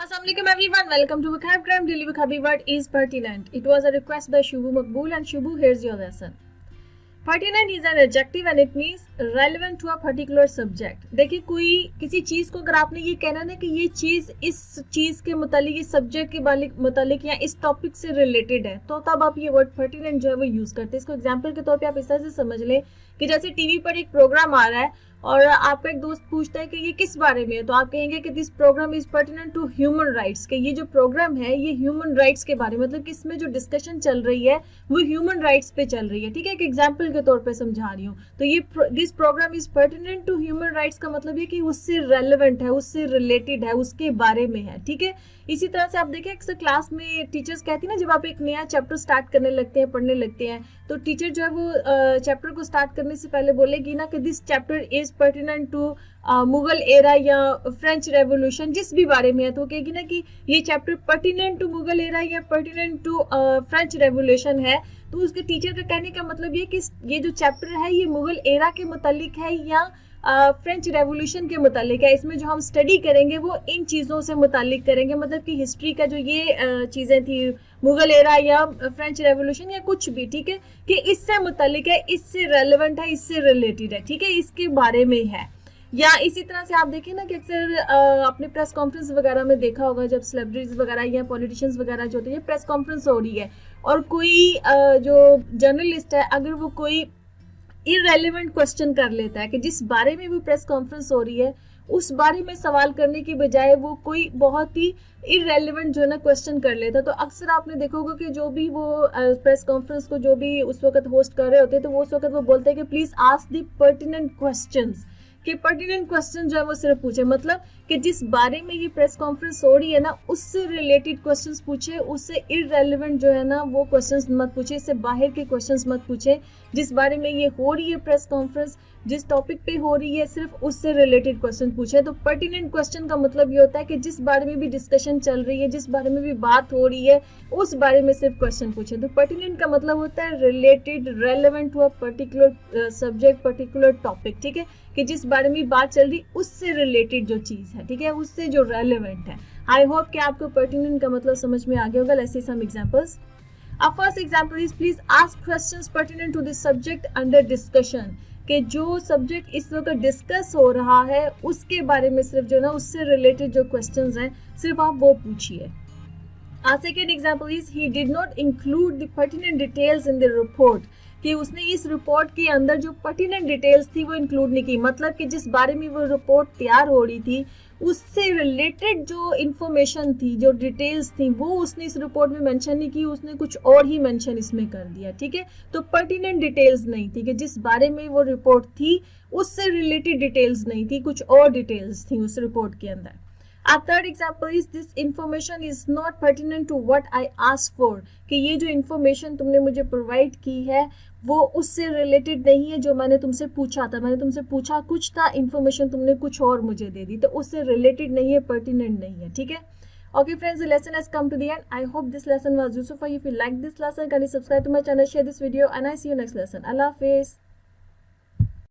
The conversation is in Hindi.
Assalamualaikum everyone, welcome to Vocab Gram. Daily vocabulary word is pertinent. It was a request by Shubu Makbul and Shubu, here's your lesson. Pertinent is an adjective and it means relevant to a particular subject. देखिए कोई किसी चीज को अगर आपने ये कहना ना कि ये चीज इस चीज के मुतालिक, इस सब्जेक्ट के मुतालिक या इस टॉपिक से रिलेटेड है, तो तब आप ये वर्ड पर्टिनेंट जो है वो यूज करते हैं. इसको एग्जांपल के तौर पे आप इस तरह से समझ लें कि जैसे टीवी पर एक प्रोग्राम आ रहा है और आपका एक दोस्त पूछता है कि ये किस बारे में है, तो आप कहेंगे कि this program is pertinent to human rights, कि ये जो प्रोग्राम है ये ह्यूमन राइट्स के बारे में, मतलब कि इसमें जो डिस्कशन चल रही है वो ह्यूमन राइट्स पे चल रही है. ठीक है, एक एग्जांपल के तौर पे समझा रही हूँ. तो ये this program is pertinent to human rights का मतलब ये कि उससे रेलेवेंट है, उससे रिलेटेड है, उसके बारे में है. ठीक है, इसी तरह से आप देखें अक्सर क्लास में टीचर्स कहती है ना, जब आप एक नया चैप्टर स्टार्ट करने लगते हैं, पढ़ने लगते हैं, तो टीचर जो है वो चैप्टर को स्टार्ट करने से पहले बोलेगी ना कि this chapter is pertinent to Mughal era या फ्रेंच रेवोल्यूशन, जिस भी बारे में है, तो कहेगी ना कि ये chapter pertinent to Mughal era या पर्टिनेंट टू फ्रेंच रेवोल्यूशन है. तो उसके टीचर का कहने का मतलब ये कि ये जो चैप्टर है ये मुगल एरा के मुतालिक है या फ्रेंच रेवोल्यूशन के मुतालिक है. इसमें जो हम स्टडी करेंगे वो इन चीज़ों से मुतालिक करेंगे, मतलब कि हिस्ट्री का जो ये चीज़ें थी, मुगल एरा या फ्रेंच रेवोल्यूशन या कुछ भी, ठीक है, कि इससे मुतालिक है, इससे रेलेवेंट है, इससे रिलेटेड है. ठीक है, इसके बारे में है. या इसी तरह से आप देखिए ना कि अक्सर अपने प्रेस कॉन्फ्रेंस वगैरह में देखा होगा, जब सेलिब्रिटीज वगैरह या पॉलिटिशियंस वगैरह जो होते हैं, प्रेस कॉन्फ्रेंस हो रही है और कोई जो जर्नलिस्ट है अगर वो कोई इररेलेवेंट क्वेश्चन कर लेता है कि जिस बारे में वो प्रेस कॉन्फ्रेंस हो रही है उस बारे में सवाल करने की बजाय वो कोई बहुत ही इररेलेवेंट जो है ना क्वेश्चन कर लेता है, तो अक्सर आपने देखा होगा कि जो भी वो प्रेस कॉन्फ्रेंस को जो भी उस वक्त होस्ट कर रहे होते हैं, तो वो उस वक्त वो बोलते हैं कि please ask the pertinent questions, कि पर्टिनेंट क्वेश्चन जो है वो सिर्फ पूछे, मतलब कि जिस बारे में ये प्रेस कॉन्फ्रेंस हो रही है ना उससे रिलेटेड क्वेश्चंस पूछे, उससे इररेलेवेंट जो है ना वो क्वेश्चंस मत पूछे, इससे बाहर के क्वेश्चंस मत पूछे. जिस बारे में ये हो रही है प्रेस कॉन्फ्रेंस, जिस टॉपिक पे हो रही है, सिर्फ उससे रिलेटेड क्वेश्चन पूछे. तो पर्टिनेंट क्वेश्चन का मतलब ये होता है कि जिस बारे में भी डिस्कशन चल रही है, जिस बारे में भी बात हो रही है, उस बारे में सिर्फ क्वेश्चन पूछे. तो पर्टिनेंट का मतलब होता है related, relevant to a particular subject, particular topic. ठीक है, कि जिस बारे में बात चल रही उससे रिलेटेड जो चीज है, ठीक है, उससे जो रेलेवेंट है. आई होप कि आपको पर्टिनेंट का मतलब समझ में आ गया होगा. Let's see some examples. Our first example is please ask questions pertinent to the subject under discussion, कि जो सब्जेक्ट इस वक्त डिस्कस हो रहा है उसके बारे में सिर्फ जो ना उससे रिलेटेड जो क्वेश्चंस हैं सिर्फ आप वो पूछिए. Our second example is he did not include the pertinent details in the report, कि उसने इस रिपोर्ट के अंदर जो पर्टिनेंट डिटेल्स थी वो इंक्लूड नहीं की, मतलब कि जिस बारे में वो रिपोर्ट तैयार हो रही थी उससे रिलेटेड जो इंफॉर्मेशन थी, जो डिटेल्स थी, वो उसने इस रिपोर्ट में मेंशन नहीं की, उसने कुछ और ही मेंशन इसमें कर दिया. ठीक है, तो पर्टिनेंट डिटेल्स नहीं थी, कि जिस बारे में वो रिपोर्ट थी उससे रिलेटेड डिटेल्स नहीं थी, कुछ और डिटेल्स थी उस रिपोर्ट के अंदर. Our third example is this information is not pertinent to what I asked for, कि ये जो information तुमने मुझे प्रोवाइड की है वो उससे रिलेटेड नहीं है जो मैंने तुमसे पूछा था. मैंने तुमसे पूछा कुछ था, information तुमने कुछ और मुझे दे दी, तो उससे रिलेटेड नहीं है, pertinent नहीं है. ठीक है. Okay friends, the lesson has come to the end. I hope this lesson was useful for you. If you like this lesson, kindly subscribe to my channel, share this video, and I see you next lesson. Allah Hafiz.